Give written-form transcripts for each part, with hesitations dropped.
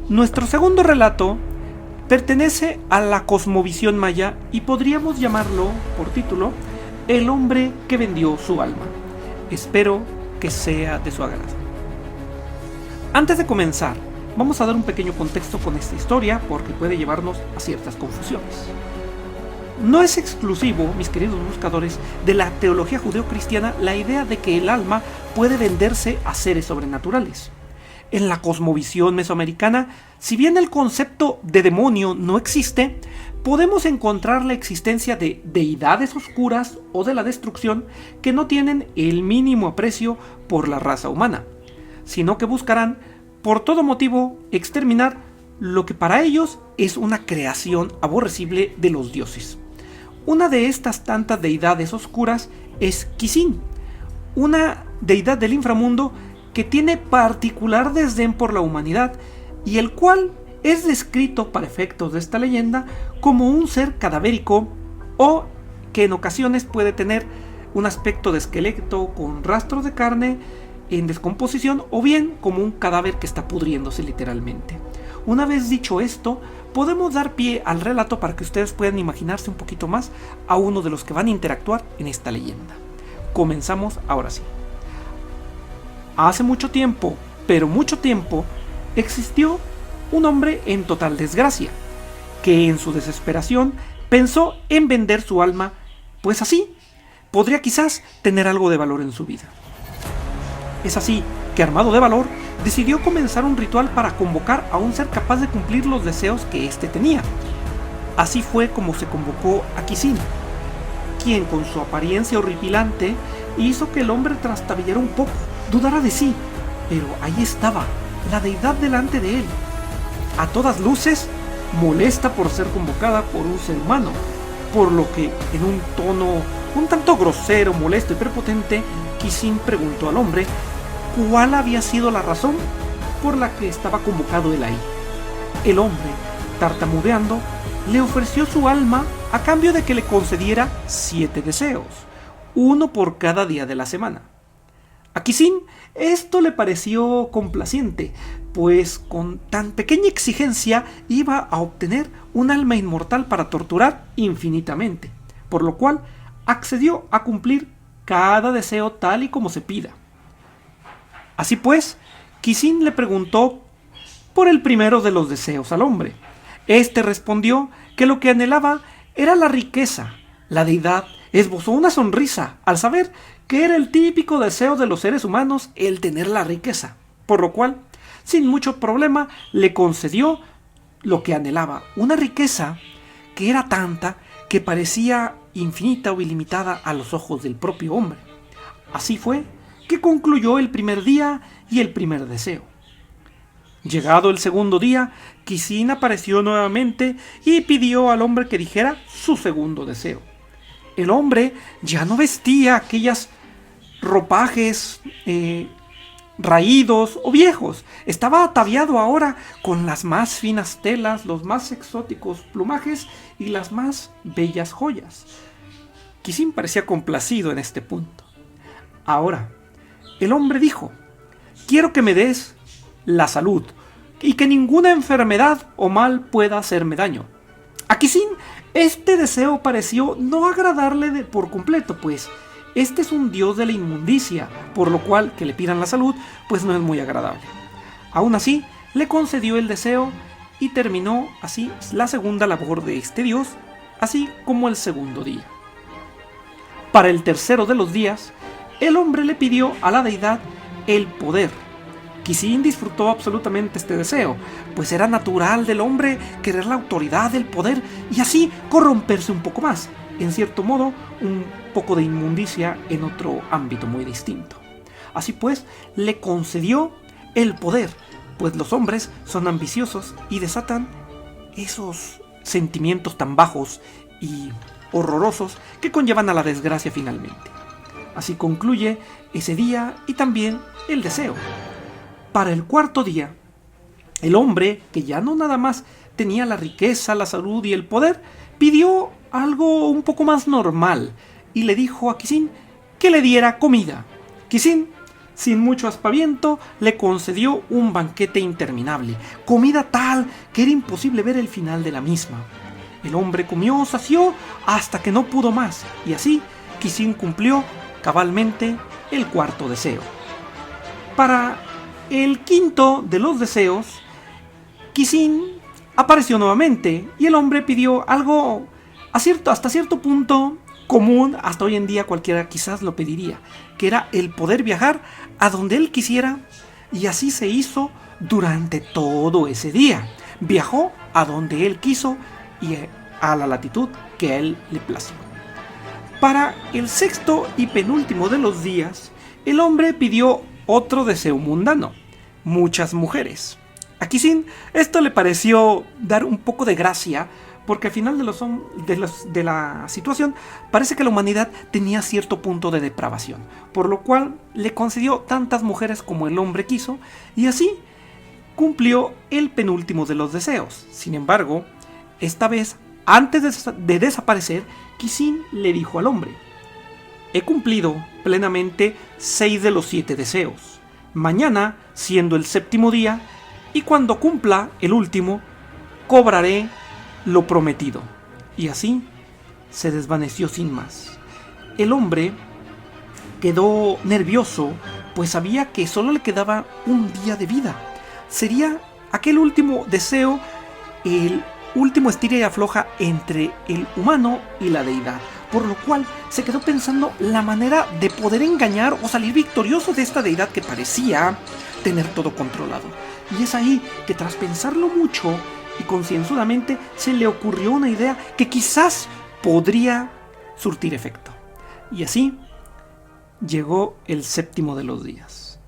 Nuestro segundo relato pertenece a la cosmovisión maya y podríamos llamarlo, por título, El hombre que vendió su alma. Espero que sea de su agrado. Antes de comenzar, vamos a dar un pequeño contexto con esta historia porque puede llevarnos a ciertas confusiones. No es exclusivo, mis queridos buscadores, de la teología judeocristiana la idea de que el alma puede venderse a seres sobrenaturales. En la cosmovisión mesoamericana, si bien el concepto de demonio no existe, podemos encontrar la existencia de deidades oscuras o de la destrucción que no tienen el mínimo aprecio por la raza humana, sino que buscarán, por todo motivo, exterminar lo que para ellos es una creación aborrecible de los dioses. Una de estas tantas deidades oscuras es Kisin, una deidad del inframundo que tiene particular desdén por la humanidad y el cual es descrito para efectos de esta leyenda como un ser cadavérico o que en ocasiones puede tener un aspecto de esqueleto con rastros de carne en descomposición o bien como un cadáver que está pudriéndose literalmente. Una vez dicho esto, podemos dar pie al relato para que ustedes puedan imaginarse un poquito más a uno de los que van a interactuar en esta leyenda. Comenzamos ahora sí. Hace mucho tiempo, pero mucho tiempo, existió un hombre en total desgracia, que en su desesperación pensó en vender su alma, pues así podría quizás tener algo de valor en su vida. Es así que, armado de valor, decidió comenzar un ritual para convocar a un ser capaz de cumplir los deseos que éste tenía. Así fue como se convocó a Kisin, quien con su apariencia horripilante hizo que el hombre trastabillara un poco, dudara de sí, pero ahí estaba, la deidad delante de él, a todas luces, molesta por ser convocada por un ser humano, por lo que, en un tono un tanto grosero, molesto y prepotente, Kisin preguntó al hombre cuál había sido la razón por la que estaba convocado él ahí. El hombre, tartamudeando, le ofreció su alma a cambio de que le concediera 7 deseos, uno por cada día de la semana. A Kisin esto le pareció complaciente, pues con tan pequeña exigencia iba a obtener un alma inmortal para torturar infinitamente, por lo cual accedió a cumplir cada deseo tal y como se pida. Así pues, Kisin le preguntó por el primero de los deseos al hombre. Este respondió que lo que anhelaba era la riqueza. La deidad esbozó una sonrisa al saber que era el típico deseo de los seres humanos el tener la riqueza, por lo cual, sin mucho problema, le concedió lo que anhelaba, una riqueza que era tanta que parecía infinita o ilimitada a los ojos del propio hombre. Así fue que concluyó el primer día y el primer deseo. Llegado el segundo día, Kisin apareció nuevamente y pidió al hombre que dijera su segundo deseo. El hombre ya no vestía aquellos ropajes raídos o viejos. Estaba ataviado ahora con las más finas telas, los más exóticos plumajes y las más bellas joyas. Kisin parecía complacido en este punto. Ahora, el hombre dijo: quiero que me des la salud y que ninguna enfermedad o mal pueda hacerme daño. A Kisin este deseo pareció no agradarle por completo, pues este es un dios de la inmundicia, por lo cual que le pidan la salud pues no es muy agradable. Aún así, le concedió el deseo y terminó así la segunda labor de este dios, así como el segundo día. Para el tercero de los días, el hombre le pidió a la deidad el poder. Kisin disfrutó absolutamente este deseo, pues era natural del hombre querer la autoridad, el poder y así corromperse un poco más. En cierto modo, un poco de inmundicia en otro ámbito muy distinto. Así pues, le concedió el poder, pues los hombres son ambiciosos y desatan esos sentimientos tan bajos y horrorosos que conllevan a la desgracia finalmente. Así concluye ese día y también el deseo. Para el cuarto día, el hombre, que ya no nada más tenía la riqueza, la salud y el poder, pidió algo un poco más normal y le dijo a Kisin que le diera comida. Kisin sin mucho aspaviento, le concedió un banquete interminable, comida tal que era imposible ver el final de la misma. El hombre comió, sació, hasta que no pudo más, y así Kisin cumplió cabalmente el cuarto deseo. Para el quinto de los deseos, Kisin apareció nuevamente, y el hombre pidió algo hasta cierto punto común, hasta hoy en día cualquiera quizás lo pediría, que era el poder viajar a donde él quisiera, y así se hizo durante todo ese día. Viajó a donde él quiso y a la latitud que a él le plació. Para el sexto y penúltimo de los días, el hombre pidió otro deseo mundano: muchas mujeres. A Kisin esto le pareció dar un poco de gracia, porque al final de la situación parece que la humanidad tenía cierto punto de depravación, por lo cual le concedió tantas mujeres como el hombre quiso, y así cumplió el penúltimo de los deseos. Sin embargo, esta vez, antes de desaparecer, Kisin le dijo al hombre: he cumplido plenamente 6 de los 7 deseos. Mañana, siendo el séptimo día, y cuando cumpla el último, cobraré lo prometido. Y así se desvaneció sin más. El hombre quedó nervioso, pues sabía que solo le quedaba un día de vida. Sería aquel último deseo, el último estira y afloja entre el humano y la deidad, por lo cual se quedó pensando la manera de poder engañar o salir victorioso de esta deidad que parecía tener todo controlado. Y es ahí que, tras pensarlo mucho y concienzudamente, se le ocurrió una idea que quizás podría surtir efecto. Y así llegó el séptimo de los días.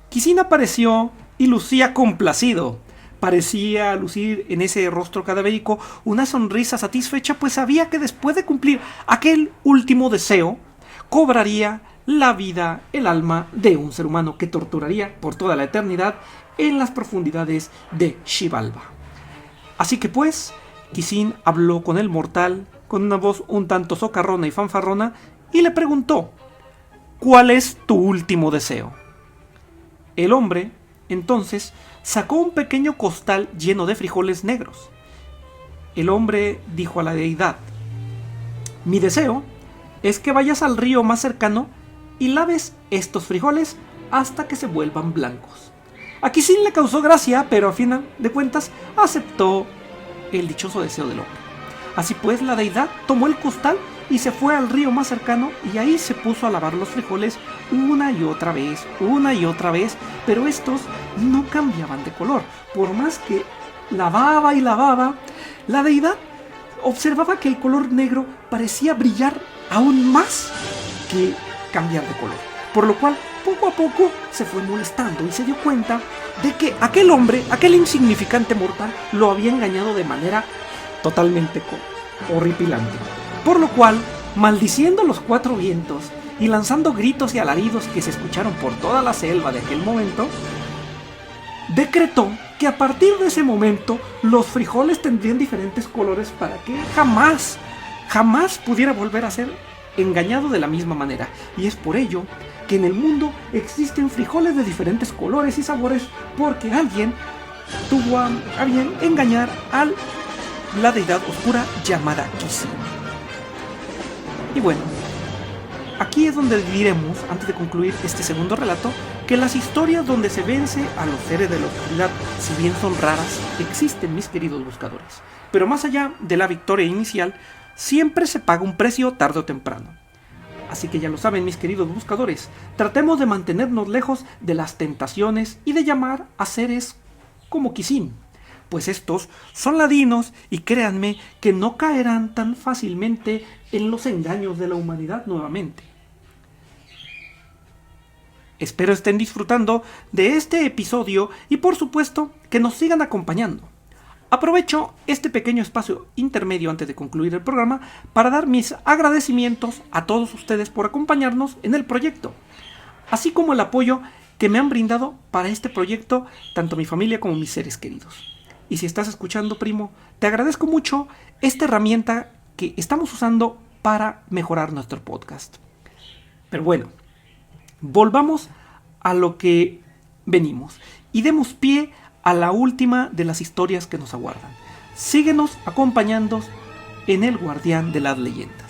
Kisin apareció y lucía complacido. Parecía lucir en ese rostro cadavérico una sonrisa satisfecha, pues sabía que después de cumplir aquel último deseo, cobraría la vida, el alma de un ser humano que torturaría por toda la eternidad en las profundidades de Xibalba. Así que pues, Kisin habló con el mortal con una voz un tanto socarrona y fanfarrona y le preguntó: ¿cuál es tu último deseo? El hombre, entonces, sacó un pequeño costal lleno de frijoles negros. El hombre dijo a la deidad: mi deseo es que vayas al río más cercano y laves estos frijoles hasta que se vuelvan blancos. A Kisin le causó gracia, pero a final de cuentas aceptó el dichoso deseo del hombre. Así pues, la deidad tomó el costal y se fue al río más cercano, y ahí se puso a lavar los frijoles una y otra vez, pero estos no cambiaban de color. Por más que lavaba y lavaba, la deidad observaba que el color negro parecía brillar aún más que cambiar de color, por lo cual poco a poco se fue molestando y se dio cuenta de que aquel hombre, aquel insignificante mortal, lo había engañado de manera totalmente horripilante. Por lo cual, maldiciendo los 4 vientos y lanzando gritos y alaridos que se escucharon por toda la selva de aquel momento, decretó que a partir de ese momento los frijoles tendrían diferentes colores para que jamás pudiera volver a ser engañado de la misma manera. Y es por ello que en el mundo existen frijoles de diferentes colores y sabores, porque alguien tuvo a bien engañar a la deidad oscura llamada Kisin. Y bueno, aquí es donde diremos, antes de concluir este segundo relato, que las historias donde se vence a los seres de la oscuridad, si bien son raras, existen, mis queridos buscadores. Pero más allá de la victoria inicial, siempre se paga un precio tarde o temprano. Así que ya lo saben, mis queridos buscadores, tratemos de mantenernos lejos de las tentaciones y de llamar a seres como Kisin, pues estos son ladinos y créanme que no caerán tan fácilmente en los engaños de la humanidad nuevamente. Espero estén disfrutando de este episodio y por supuesto que nos sigan acompañando. Aprovecho este pequeño espacio intermedio antes de concluir el programa para dar mis agradecimientos a todos ustedes por acompañarnos en el proyecto, así como el apoyo que me han brindado para este proyecto tanto mi familia como mis seres queridos. Y si estás escuchando, primo, te agradezco mucho esta herramienta que estamos usando para mejorar nuestro podcast. Pero bueno, volvamos a lo que venimos y demos pie a la última de las historias que nos aguardan. Síguenos acompañándonos en El Guardián de las Leyendas.